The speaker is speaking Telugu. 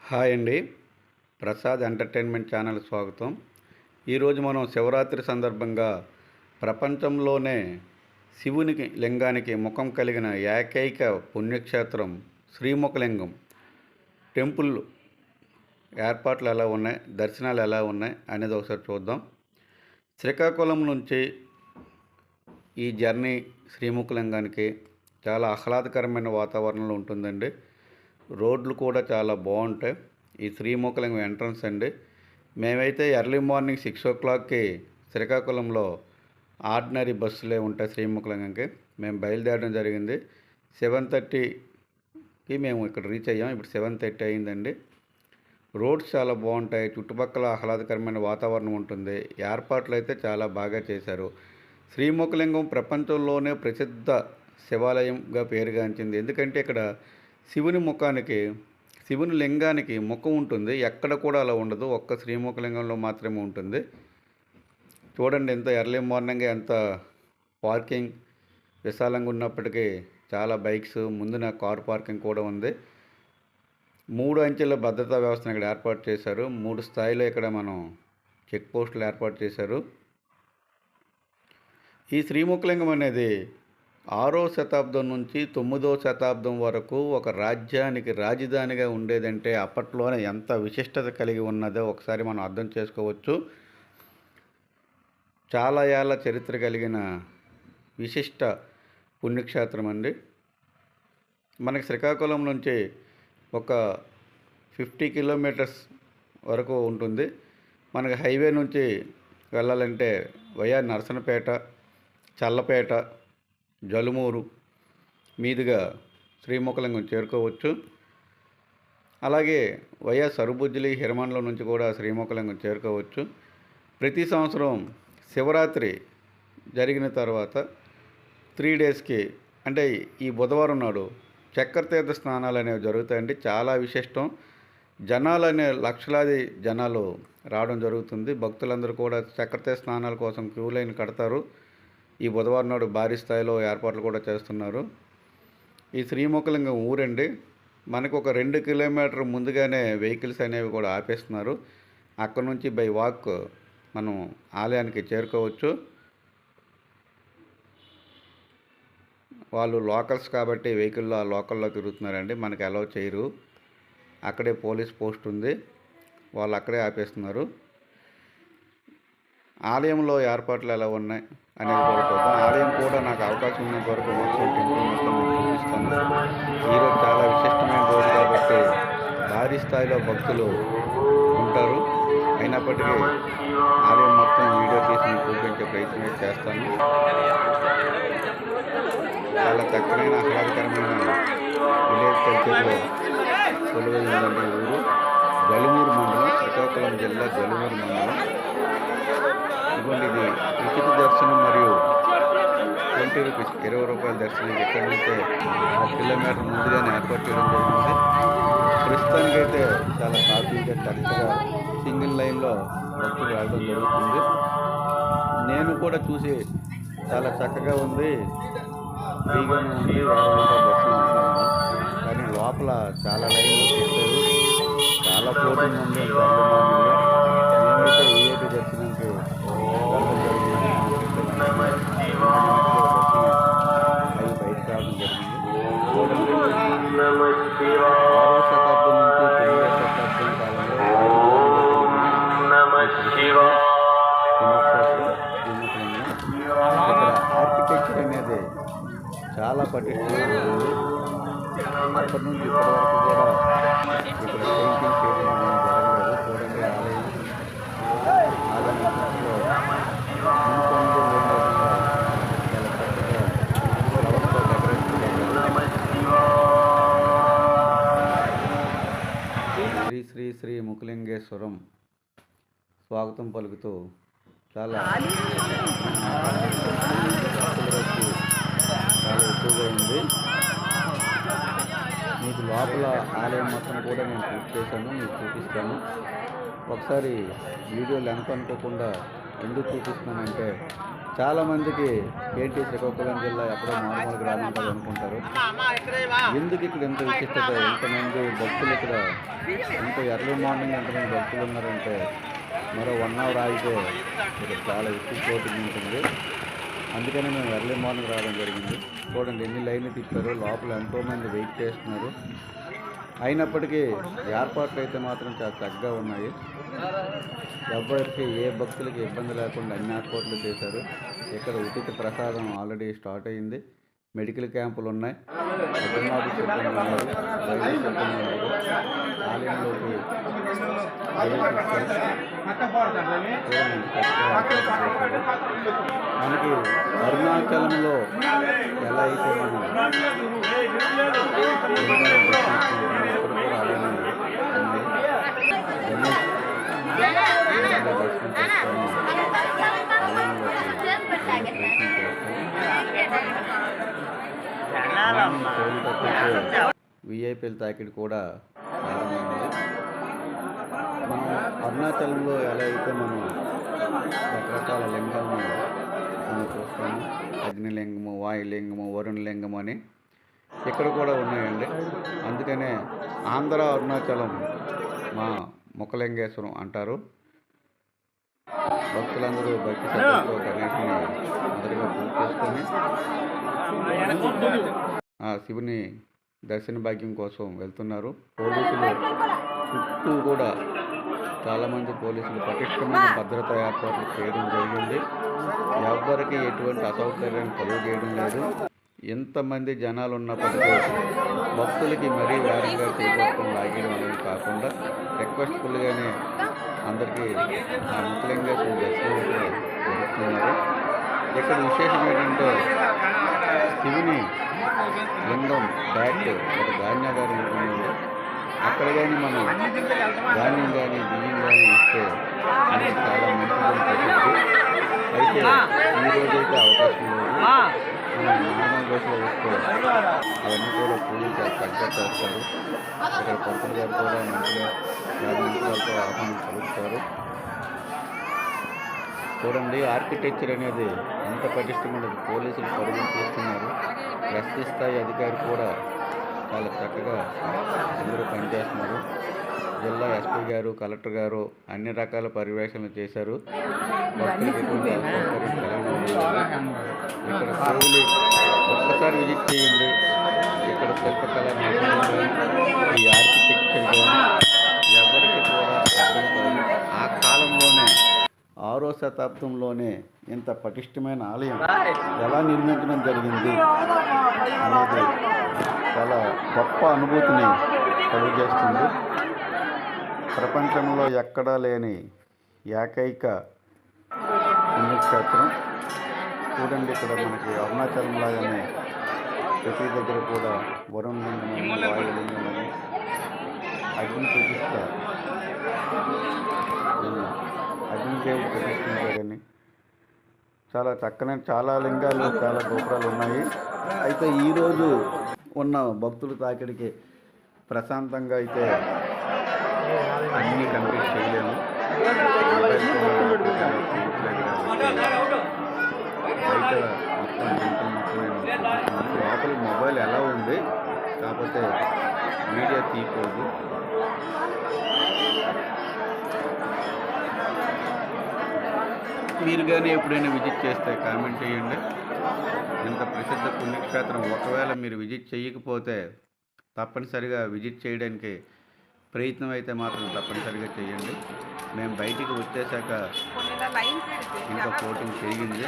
హాయ్ అండి. ప్రసాద్ ఎంటర్టైన్మెంట్ ఛానల్ స్వాగతం. ఈరోజు మనం శివరాత్రి సందర్భంగా ప్రపంచంలోనే శివునికి లింగానికి ముఖం కలిగిన ఏకైక పుణ్యక్షేత్రం శ్రీముఖలింగం టెంపుల్ ఏర్పాట్లు ఎలా ఉన్నాయి, దర్శనాలు ఎలా ఉన్నాయి అనేది ఒకసారి చూద్దాం. శ్రీకాకుళం నుంచి ఈ జర్నీ శ్రీముఖలింగానికి చాలా ఆహ్లాదకరమైన వాతావరణంలో ఉంటుందండి. రోడ్లు కూడా చాలా బాగుంటాయి. ఈ శ్రీముఖలింగం ఎంట్రన్స్ అండి. మేమైతే ఎర్లీ మార్నింగ్ 6 o'clockకి శ్రీకాకుళంలో ఆర్డినరీ బస్సులే ఉంటాయి శ్రీముఖలింగంకి. మేము బయలుదేరడం జరిగింది. 7:30కి మేము ఇక్కడ రీచ్ అయ్యాం. ఇప్పుడు 7:30 అయిందండి. రోడ్స్ చాలా బాగుంటాయి. చుట్టుపక్కల ఆహ్లాదకరమైన వాతావరణం ఉంటుంది. ఏర్పాట్లు అయితే చాలా బాగా చేశారు. శ్రీముఖలింగం ప్రపంచంలోనే ప్రసిద్ధ శివాలయంగా పేరుగాంచింది. ఎందుకంటే ఇక్కడ శివుని లింగానికి ముఖం ఉంటుంది. ఎక్కడ కూడా అలా ఉండదు. ఒక్క శ్రీముఖలింగంలో మాత్రమే ఉంటుంది. చూడండి, ఎంత ఎర్లీ మార్నింగ్ ఎంత పార్కింగ్ విశాలంగా ఉన్నప్పటికీ చాలా బైక్స్, ముందున కార్ పార్కింగ్ కూడా ఉంది. 3 అంచెల భద్రతా వ్యవస్థను ఇక్కడ ఏర్పాటు చేశారు. 3 స్థాయిలో ఇక్కడ మనం చెక్ పోస్టులు ఏర్పాటు చేశారు. ఈ శ్రీముఖలింగం అనేది 6వ శతాబ్దం నుంచి 9వ శతాబ్దం వరకు ఒక రాజ్యానికి రాజధానిగా ఉండేదంటే అప్పట్లోనే ఎంత విశిష్టత కలిగి ఉన్నదో ఒకసారి మనం అర్థం చేసుకోవచ్చు. చాలా ఏళ్ళ చరిత్ర కలిగిన విశిష్ట పుణ్యక్షేత్రం అండి. మనకి శ్రీకాకుళం నుంచి ఒక 50 kilometers వరకు ఉంటుంది. మనకి హైవే నుంచి వెళ్ళాలంటే వయా నరసనపేట, చల్లపేట, జలుమూరు మీదుగా శ్రీముఖలింగం చేరుకోవచ్చు. అలాగే వయా సరుబుజ్జిలి, హిరమండలం నుంచి కూడా శ్రీముఖలింగం చేరుకోవచ్చు. ప్రతి సంవత్సరం శివరాత్రి జరిగిన తర్వాత 3 daysకి అంటే ఈ బుధవారం నాడు చక్కెర తీర్థ స్నానాలు అనేవి జరుగుతాయండి. చాలా విశిష్టం. లక్షలాది జనాలు రావడం జరుగుతుంది. భక్తులందరూ కూడా చక్కెర తీర్థ స్నానాల కోసం క్యూ లైన్ కడతారు. ఈ బుధవారం నాడు భారీ స్థాయిలో ఏర్పాట్లు కూడా చేస్తున్నారు. ఈ శ్రీముఖలింగం ఊరండి. మనకు ఒక 2 kilometers ముందుగానే వెహికల్స్ అనేవి కూడా ఆపేస్తున్నారు. అక్కడ నుంచి బై వాక్ మనం ఆలయానికి చేరుకోవచ్చు. వాళ్ళు లోకల్స్ కాబట్టి వెహికల్లో లోకల్లో తిరుగుతున్నారండి. మనకి అలౌ చేయరు. అక్కడే పోలీస్ పోస్ట్ ఉంది. వాళ్ళు అక్కడే ఆపేస్తున్నారు. ఆలయంలో ఏర్పాట్లు ఎలా ఉన్నాయి అనేది కూడా చూద్దాం. ఆలయం కూడా నాకు అవకాశం ఉన్నంత వరకు మొత్తం టెంపుల్ మొత్తం నేను చూపిస్తాను. ఈరోజు చాలా విశిష్టమైన రోజు కాబట్టి భారీ స్థాయిలో భక్తులు ఉంటారు. అయినప్పటికీ ఆలయం మొత్తం వీడియో తీసి మీకు చూపించే ప్రయత్నం చేస్తాను. చాలా చక్కనైన ఆహ్లాదకరమైన విలేజ్ కల్చర్లో కొలువైందండి ఊరు. జలుమూరు మండలం, శ్రీకాకుళం జిల్లా జలుమూరు మండలం. ఇవ్వండి, ఇది ఉచిత దర్శనం మరియు 20 rupees, 20 రూపాయల దర్శనం. ఎక్కడి నుంచే 1 kilometer ముందుగానే ఏర్పాటు చేయడం జరిగింది. ప్రస్తుతానికైతే చాలా సాఫీగా చక్కగా సింగిల్ లైన్లో భక్తులు వెళ్ళడం జరుగుతుంది. నేను కూడా చూసి చాలా చక్కగా ఉంది, ఫ్రీగానే ఉంది, 20 రూపాయల దర్శనం అంటున్నాను. కానీ లోపల చాలా లైన్లు పెట్టారు. చాలా ఫ్లోటింగ్ ఉంది ఎర్లీ మార్నింగ్లో. మేమైతే విఐపి దర్శనంకి వెళ్ళడం జరిగింది. బయటకు రావడం జరిగింది. చూడండి, 6వ శతాబ్దం నుంచి 9వ శతాబ్దం కాలంలో ఇక్కడ ఆర్కిటెక్చర్ అనేది చాలా పటిష్టంగా ఉంది. అప్పటి నుంచి ఇప్పటి వరకు కూడా ఇక్కడ పెయింటింగ్ చేయడం అనేది జరగలేదు. చూడండి, ఆలయంలో శ్రీ శ్రీ ముఖలింగేశ్వరం స్వాగతం పలుకుతూ చాలా ఎక్కువగా ఉంది. మీకు లోపల ఆలయం మొత్తం కూడా నేను పూర్తి చేశాను, మీకు చూపిస్తాను. ఒకసారి వీడియో లెంత్ అనుకోకుండా ఎందుకు చూపిస్తున్నానంటే చాలామందికి ఏంటి శ్రీకాకుళం జిల్లా ఎక్కడో మారుమూల గ్రామం కదా అనుకుంటారు. ఎందుకు ఇక్కడ ఎంత విశిష్టత, ఎంతమంది భక్తులు ఇక్కడ, ఎంత ఎర్లీ మార్నింగ్ ఎంతమంది భక్తులు ఉన్నారంటే మరో 1 అవర్ ఆగితే ఇక్కడ చాలా ఎక్కువ కోటింగ్ ఉంటుంది. అందుకని మేము ఎర్లీ మార్నింగ్ రావడం జరిగింది. చూడండి ఎన్ని లైన్లు తిప్పారు, లోపల ఎంతోమంది వెయిట్ చేస్తున్నారు. అయినప్పటికీ ఏర్పాట్లు అయితే మాత్రం చాలా చక్కగా ఉన్నాయి. ఎవరికి ఏ భక్తులకి ఇబ్బంది లేకుండా అన్ని ఏర్పాట్లు చేశారు. ఇక్కడ ఉచిత ప్రసాదం ఆల్రెడీ స్టార్ట్ అయ్యింది. మెడికల్ క్యాంపులు ఉన్నాయి, అగ్నిమాపక సిబ్బంది ఉన్నారు, వైద్య సిబ్బంది ఉన్నారు. ఆలయంలోకి మనకి అరుణాచలంలో ఎలా అయితే మనం విఐపీల తాకిడి కూడా ప్రారంభమైంది. మనం అరుణాచలంలో ఎలా అయితే మనం రకరకాల లింగాలను మనం చూస్తాము, అగ్నిలింగము, వాయులింగము, వరుణలింగము అని ఇక్కడ కూడా ఉన్నాయండి. అందుకనే ఆంధ్ర అరుణాచలం మా ముఖలింగేశ్వరం అంటారు. భక్తులందరూ భక్తి శ్రద్ధలతో గణేశుని మొదటిగా పూజ చేసుకొని ఆ శివుని దర్శన భాగ్యం కోసం వెళ్తున్నారు. పోలీసులు చుట్టూ కూడా చాలామంది పోలీసులు పటిష్టమైన భద్రతా ఏర్పాట్లు చేయడం జరిగింది. ఎవ్వరికి ఎటువంటి అసౌకర్యం కలుగజేయడం లేదు. ఎంతమంది జనాలు ఉన్నప్పటికీ భక్తులకి మరీ వేరంగా చేపట్టుకుని లాగేయడం అనేది కాకుండా రిక్వెస్ట్ఫుల్గానే అందరికీ ఆ ముఖలింగేశ్వర దర్శనం జరుగుతున్నారు. ఇక్కడ విశేషం ఏంటంటే శివుని లింగం బ్యాక్ ఒక ధాన్యాగారం ఉంటుంది. అక్కడ కానీ మనం ధాన్యం కానీ బియ్యం కానీ ఇస్తే మనకి చాలా మంచిదని ప్రసిద్ధి. అయితే ఈరోజైతే అవకాశం లేదు. మనం నార్మల్ రోజులో వస్తే అవన్నీ కూడా పూజలు చాలా చక్కగా చేస్తారు. ఇక్కడ పంతులు గారు కూడా మంచిగా మంత్రులతో ఆహ్వానం కలుగుతారు. చూడండి ఆర్కిటెక్చర్ అనేది ఎంత పటిష్టమైనది. పోలీసులు పరుగులు చేస్తున్నారు. ఎస్పీ స్థాయి అధికారి కూడా చాలా చక్కగా అందరూ పనిచేస్తున్నారు. జిల్లా ఎస్పీ గారు, కలెక్టర్ గారు అన్ని రకాల పర్యవేక్షణలు చేశారు. భక్తులకు ఎటువంటి అసౌకర్యం కలగడం. ఇక్కడ దేవులు ఒక్కసారి విజిట్ చేయండి. ఇక్కడ శిల్పకళ ఈ ఆర్కిటెక్చర్ ఎవరికి కూడా అర్థం కాదు. ఆ కాలంలోనే 6వ శతాబ్దంలోనే ఇంత పటిష్టమైన ఆలయం ఎలా నిర్మించడం జరిగింది అనేది చాలా గొప్ప అనుభూతిని కలుగజేస్తుంది. ప్రపంచంలో ఎక్కడా లేని ఏకైక పుణ్యక్షేత్రం. చూడండి ఇక్కడ మనకి అరుణాచలం లాగానే ప్రతి దగ్గర కూడా వరుణలింగమని, వాయులింగమని, అగ్ని ప్రతిష్ట, అగ్నిదేవుడు ప్రతిష్ఠించారని చాలా చక్కని చాలా లింగాలు, చాలా గోపురాలు ఉన్నాయి. అయితే ఈరోజు ఉన్న భక్తుల తాకిడికి ప్రశాంతంగా అయితే అన్నీ కంప్లీట్ చేయలేము. బయట మొత్తం టెంపుల్ మొత్తం లోపల మొబైల్ ఎలా ఉంది, కాకపోతే మీడియా తీయకూడదు. మీరు కానీ ఎప్పుడైనా విజిట్ చేస్తే కామెంట్ చేయండి. ఇంత ప్రసిద్ధ పుణ్యక్షేత్రం ఒకవేళ మీరు విజిట్ చేయకపోతే తప్పనిసరిగా విజిట్ చేయడానికి ప్రయత్నం అయితే మాత్రం తప్పనిసరిగా చేయండి. మేము బయటికి వచ్చేసాక ఇంకా కోటింగ్ పెరిగింది.